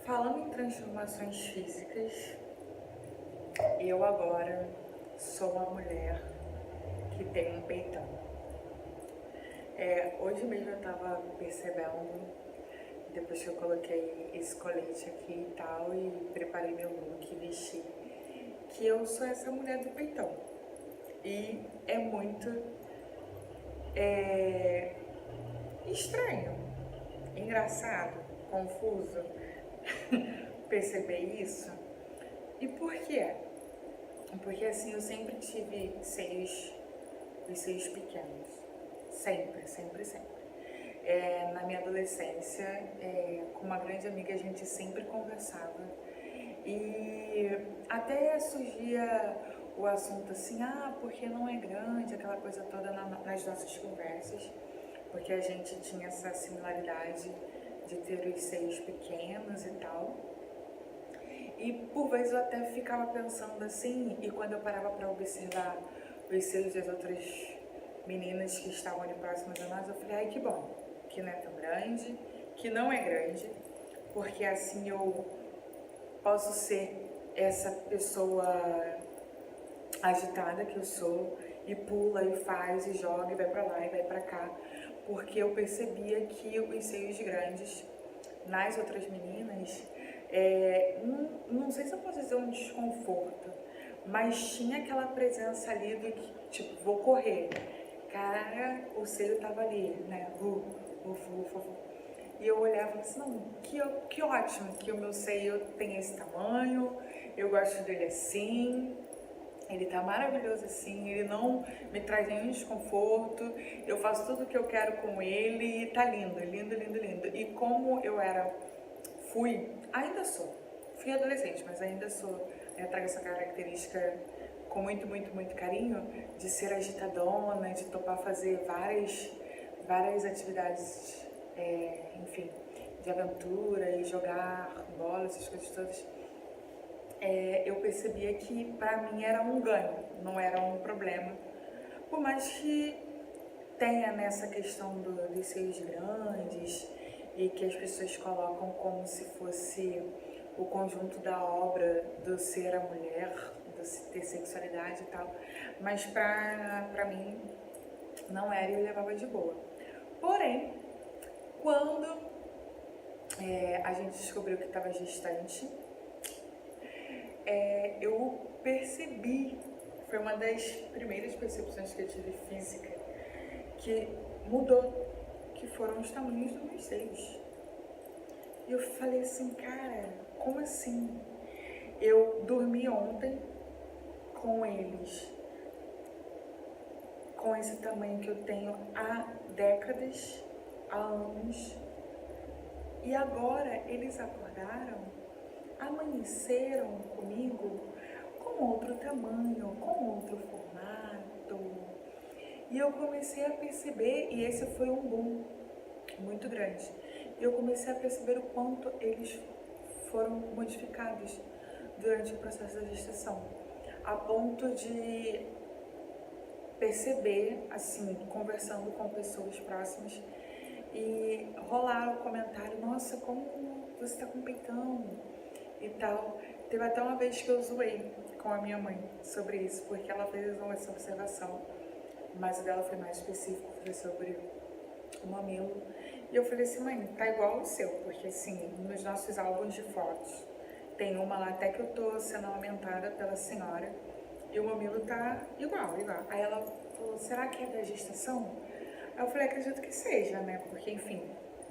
Falando em transformações físicas, eu agora sou uma mulher que tem um peitão. Hoje mesmo eu tava percebendo, depois que eu coloquei esse colete aqui e tal, e preparei meu look, vesti, que eu sou essa mulher do peitão. E é muito estranho, engraçado, confuso perceber isso. E por quê? Porque assim, eu sempre tive os seios pequenos. Sempre, sempre, sempre. Na minha adolescência, com uma grande amiga, a gente sempre conversava. E até surgia o assunto assim, porque não é grande, aquela coisa toda nas nossas conversas. Porque a gente tinha essa similaridade de ter os seios pequenos e tal. E por vezes eu até ficava pensando assim, e quando eu parava para observar os seios das outras meninas que estavam ali próximas a nós, eu falei, ai que bom, que não é tão grande, que não é grande, porque assim eu posso ser essa pessoa agitada que eu sou, e pula, e faz, e joga, e vai pra lá, e vai pra cá, porque eu percebia que os seios grandes nas outras meninas, não sei se eu posso dizer um desconforto, mas tinha aquela presença ali do que, tipo, vou correr. Cara, o seio tava ali, né? E eu olhava assim, não, que ótimo que o meu seio tem esse tamanho, eu gosto dele assim, ele tá maravilhoso assim, ele não me traz nenhum desconforto, eu faço tudo o que eu quero com ele e tá lindo, lindo, lindo, lindo. E como eu ainda sou, fui adolescente, mas ainda sou, trago essa característica com muito, muito, muito carinho, de ser agitadona, de topar fazer várias atividades, enfim, de aventura e jogar bola, essas coisas todas. Eu percebia que para mim era um ganho, não era um problema. Por mais que tenha nessa questão dos seios grandes e que as pessoas colocam como se fosse o conjunto da obra do ser a mulher, do ter sexualidade e tal, mas pra mim não era e eu levava de boa. Porém, quando a gente descobriu que estava gestante, eu percebi, foi uma das primeiras percepções que eu tive física, que mudou, que foram os tamanhos dos meus seios. E eu falei assim, cara, como assim? Eu dormi ontem com eles, com esse tamanho que eu tenho há décadas, há anos, e agora eles acordaram, amanheceram comigo com outro tamanho, com outro formato. E eu comecei a perceber, e esse foi um boom muito grande, eu comecei a perceber o quanto eles foram modificados durante o processo da gestação, a ponto de perceber, assim, conversando com pessoas próximas, e rolar o comentário, nossa, como você tá com peitão e tal. Teve até uma vez que eu zoei com a minha mãe sobre isso, porque ela fez essa observação, mas o dela foi mais específico, foi sobre o mamilo. E eu falei assim, mãe, tá igual o seu, porque assim, nos nossos álbuns de fotos, tem uma lá até que eu tô sendo aumentada pela senhora, e o mamilo tá igual, igual. Aí ela falou, será que é da gestação? Aí eu falei, acredito que seja, né? Porque, enfim,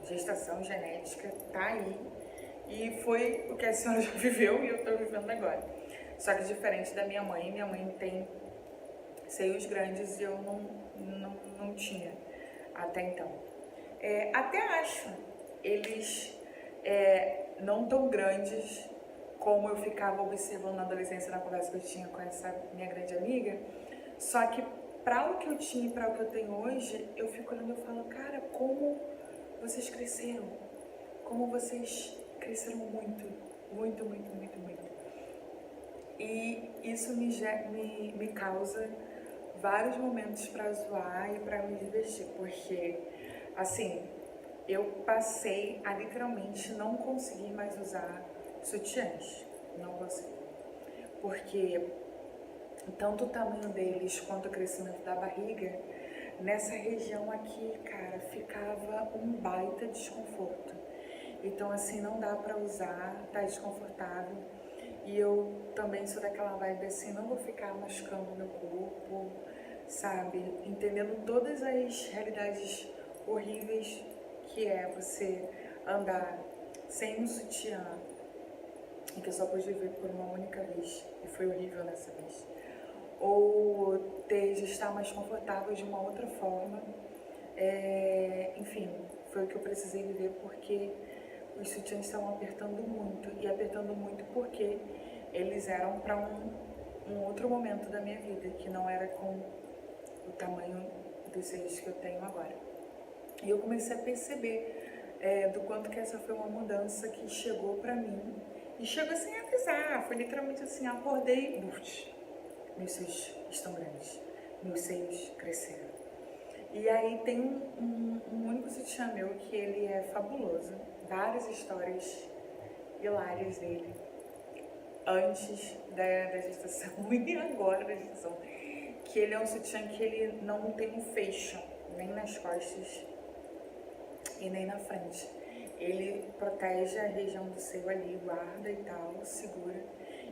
gestação, genética, tá aí. E foi o que a senhora já viveu e eu tô vivendo agora. Só que diferente da minha mãe tem seios grandes e eu não tinha até então. Até acho eles não tão grandes como eu ficava observando na adolescência, na conversa que eu tinha com essa minha grande amiga. Só que para o que eu tinha e para o que eu tenho hoje, eu fico olhando e falo, cara, como vocês cresceram. Como vocês cresceram muito, muito, muito, muito, muito. E isso me causa vários momentos para zoar e para me divertir, porque, assim, eu passei a literalmente não conseguir mais usar sutiãs. Não consegui. Porque tanto o tamanho deles quanto o crescimento da barriga, nessa região aqui, cara, ficava um baita desconforto. Então, assim, não dá pra usar, tá desconfortável. E eu também sou daquela vibe assim, não vou ficar machucando meu corpo, sabe? Entendendo todas as realidades horríveis que é você andar sem um sutiã, e que eu só pude ver por uma única vez, e foi horrível nessa vez. Ou ter de estar mais confortável de uma outra forma. Enfim, foi o que eu precisei viver porque os sutiãs estavam apertando muito, e apertando muito porque eles eram para um outro momento da minha vida, que não era com o tamanho dos seios que eu tenho agora. E eu comecei a perceber do quanto que essa foi uma mudança que chegou pra mim, e chegou sem avisar, foi literalmente assim, acordei, buf, meus seios estão grandes, meus seios cresceram. E aí tem um único sutiã meu que ele é fabuloso, várias histórias hilárias dele, antes da gestação e agora da gestação, que ele é um sutiã que ele não tem um fecho, nem nas costas e nem na frente. Ele protege a região do seio ali, guarda e tal, segura.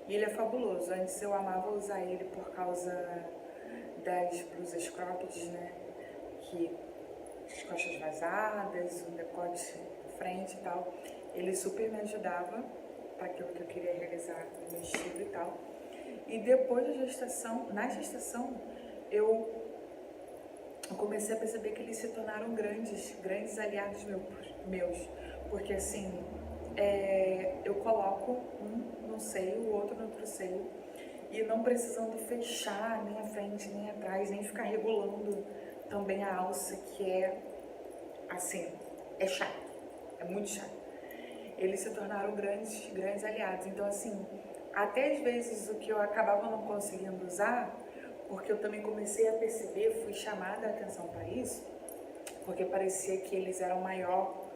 E ele é fabuloso. Antes eu amava usar ele por causa das blusas cropped, né? Que as costas vazadas, o decote na frente e tal. Ele super me ajudava para aquilo que eu queria realizar no meu estilo e tal. E depois da gestação, na gestação, eu comecei a perceber que eles se tornaram grandes aliados meus. Porque assim, eu coloco um no seio, o outro no outro seio, e não precisando fechar nem a frente, nem atrás, nem ficar regulando também a alça, que é assim, é chato, é muito chato. Eles se tornaram grandes aliados. Então assim, até às vezes o que eu acabava não conseguindo usar, porque eu também comecei a perceber, fui chamada a atenção para isso, porque parecia que eles eram maior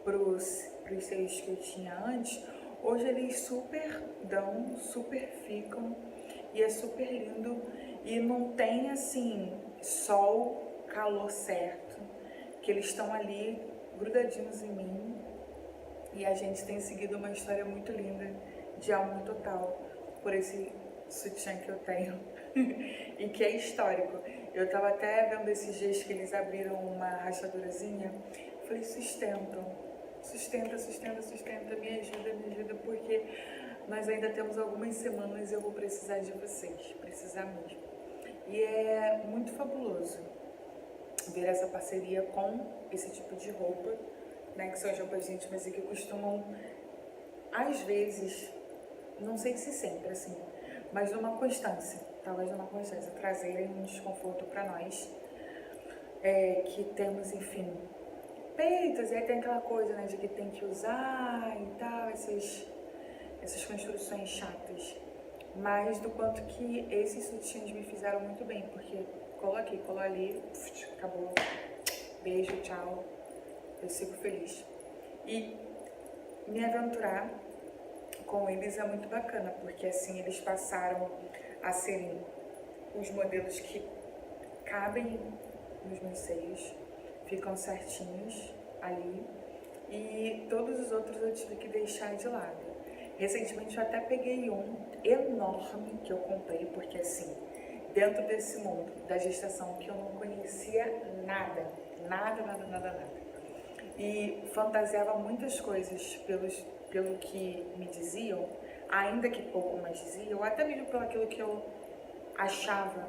pros seios que eu tinha antes. Hoje eles super dão, super ficam, e é super lindo, e não tem assim, sol, calor certo, que eles estão ali grudadinhos em mim, e a gente tem seguido uma história muito linda de amor total por esse sutiã que eu tenho e que é histórico. Eu tava até vendo esses dias que eles abriram uma rachadurazinha, falei, sustenta, me ajuda, porque nós ainda temos algumas semanas e eu vou precisar de vocês, precisar mesmo. E é muito fabuloso ver essa parceria com esse tipo de roupa, né, que são as roupas íntimas e que costumam, às vezes, não sei se sempre assim, mas numa constância, talvez numa constância, trazerem um desconforto para nós, que temos, enfim, peitos, e aí tem aquela coisa, né, de que tem que usar e tal, essas construções chatas, mas do quanto que esses sutiãs me fizeram muito bem, porque colou aqui, colou ali, acabou, beijo, tchau, eu sigo feliz. E me aventurar com eles é muito bacana, porque assim eles passaram a serem os modelos que cabem nos meus seios, ficam certinhos ali, e todos os outros eu tive que deixar de lado. Recentemente eu até peguei um enorme que eu comprei, porque assim, dentro desse mundo da gestação que eu não conhecia nada, e fantasiava muitas coisas pelo que me diziam, ainda que pouco mais diziam, ou até mesmo pelo aquilo que eu achava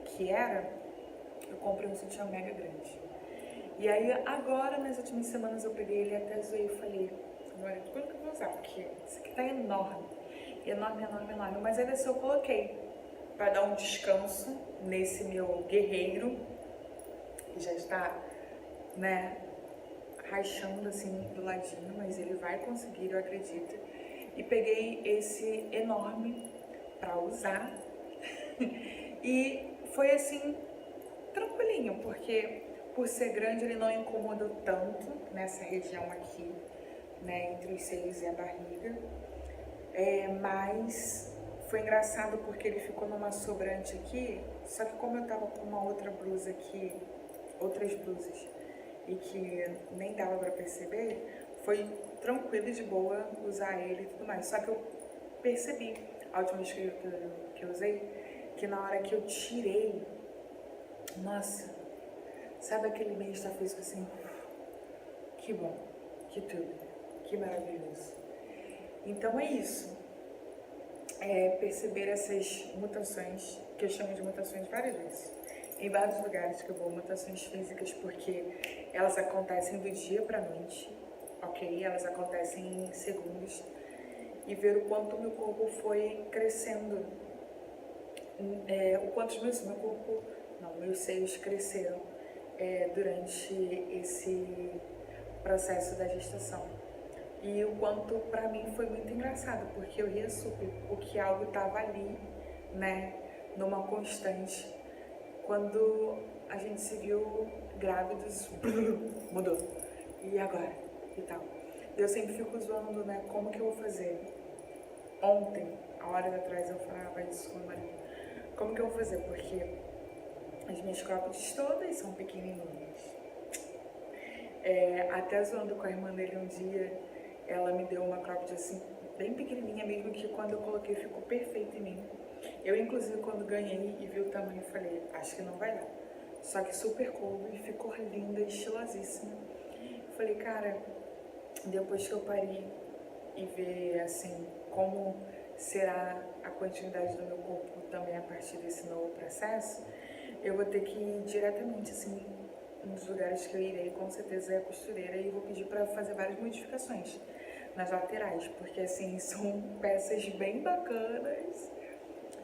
que era, eu comprei um sutiã mega grande. E aí agora, nas últimas semanas, eu peguei ele até zoei e falei, agora, quando que eu vou usar? Porque isso aqui tá enorme, mas ainda assim eu coloquei para dar um descanso nesse meu guerreiro, que já está, né, rachando assim do ladinho, mas ele vai conseguir, eu acredito. E peguei esse enorme para usar e foi assim, tranquilinho, porque por ser grande, ele não incomodou tanto nessa região aqui, né, entre os seios e a barriga. Mas foi engraçado porque ele ficou numa sobrante aqui, só que como eu tava com uma outra blusa aqui, outras blusas, e que nem dava pra perceber, foi tranquilo e de boa usar ele e tudo mais. Só que eu percebi, a última vez que eu usei, que na hora que eu tirei, nossa, sabe aquele bem-estar físico assim? Que bom, que tudo, que maravilhoso. Então é isso. Perceber essas mutações, que eu chamo de mutações várias vezes, em vários lugares que eu vou, mutações físicas, porque elas acontecem do dia para a noite, ok? Elas acontecem em segundos, e ver o quanto meu corpo foi crescendo, o quanto meus seios cresceram durante esse processo da gestação. E o quanto pra mim foi muito engraçado, porque eu ria super, porque algo tava ali, né, numa constante. Quando a gente se viu grávidos, mudou. E agora? E tal. Eu sempre fico zoando, né, como que eu vou fazer? Ontem, a horas atrás, eu falava isso com o marido. Como que eu vou fazer? Porque as minhas croppeds todas são pequenininhas. Até zoando com a irmã dele um dia, ela me deu uma cropped assim, bem pequenininha mesmo, que quando eu coloquei ficou perfeito em mim. Eu, inclusive, quando ganhei e vi o tamanho, falei, acho que não vai dar. Só que super coube, ficou linda, estilosíssima. Falei, cara, depois que eu parei e ver, assim, como será a continuidade do meu corpo também a partir desse novo processo, eu vou ter que ir diretamente, assim, um dos lugares que eu irei, com certeza, é a costureira, e vou pedir para fazer várias modificações nas laterais, porque, assim, são peças bem bacanas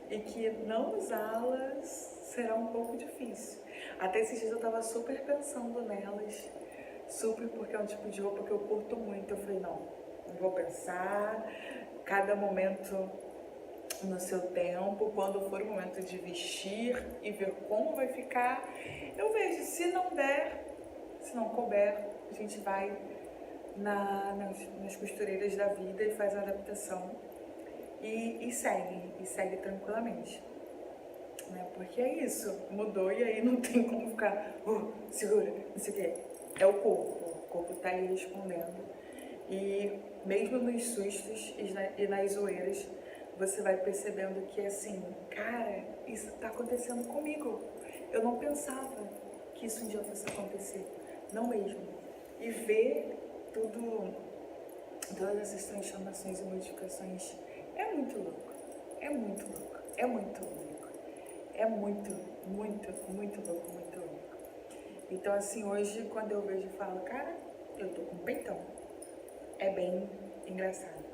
e que não usá-las será um pouco difícil. Até esses dias eu tava super pensando nelas, super, porque é um tipo de roupa que eu curto muito. Eu falei, não vou pensar, cada momento no seu tempo, quando for o momento de vestir e ver como vai ficar, eu vejo. Se não der, se não couber, a gente vai nas costureiras da vida e faz a adaptação e segue tranquilamente, né? Porque é isso, mudou e aí não tem como ficar segura, não sei o quê. É o corpo tá aí respondendo. E mesmo nos sustos e nas zoeiras, você vai percebendo que, assim, cara, isso tá acontecendo comigo. Eu não pensava que isso um dia fosse acontecer, não mesmo. E ver todas essas transformações e modificações é muito louco, é muito louco, é muito louco, é muito, muito, muito louco, muito louco. Então, assim, hoje, quando eu vejo e falo, cara, eu tô com peitão, é bem engraçado.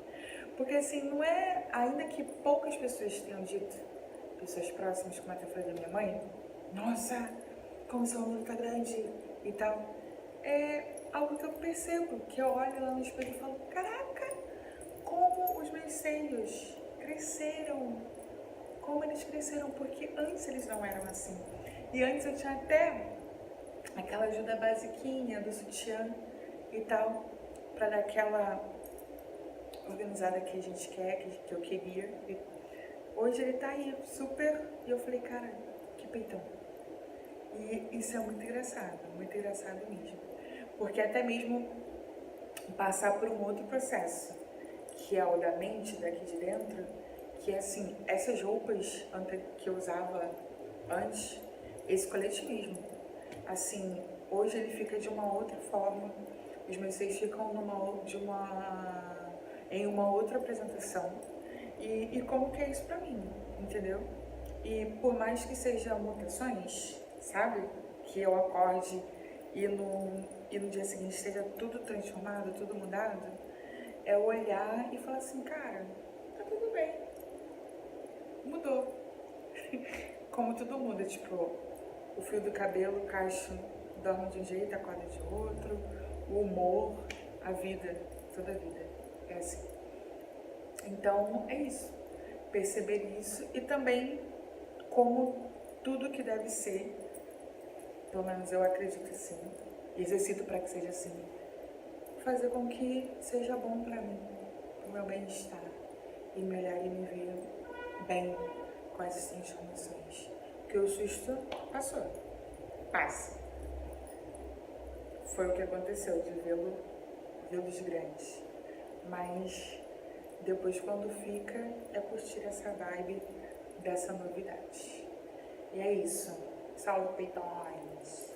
Porque, assim, não é, ainda que poucas pessoas tenham dito, pessoas próximas, como até falei da minha mãe, nossa, como seu ombro tá grande e tal, é algo que eu percebo, que eu olho lá no espelho e falo, caraca, como os meus seios cresceram, como eles cresceram, porque antes eles não eram assim. E antes eu tinha até aquela ajuda basiquinha do sutiã e tal, pra dar aquela organizada que a gente quer, que eu queria. E hoje ele tá aí, super, e eu falei, cara, que peitão. E isso é muito engraçado mesmo. Porque até mesmo passar por um outro processo, que é o da mente, daqui de dentro, que é assim, essas roupas que eu usava antes, esse colete mesmo, assim, hoje ele fica de uma outra forma, os meus seios ficam em uma outra apresentação, e como que é isso pra mim, entendeu? E por mais que sejam mutações, sabe, que eu acorde e no dia seguinte esteja tudo transformado, tudo mudado, é olhar e falar assim, cara, tá tudo bem, mudou. Como tudo muda, tipo, o fio do cabelo, o cacho dorme de um jeito, acorda de outro, o humor, a vida, toda a vida é assim. Então é isso, perceber isso e também como tudo que deve ser pelo menos eu acredito assim, e exercito para que seja assim, fazer com que seja bom para mim, para o meu bem-estar, e me olhar e me ver bem com essas transformações. Porque o susto passou, passa. Foi o que aconteceu, de vê-los grandes. Mas depois, quando fica, é curtir essa vibe dessa novidade. E é isso. Salve, peitões!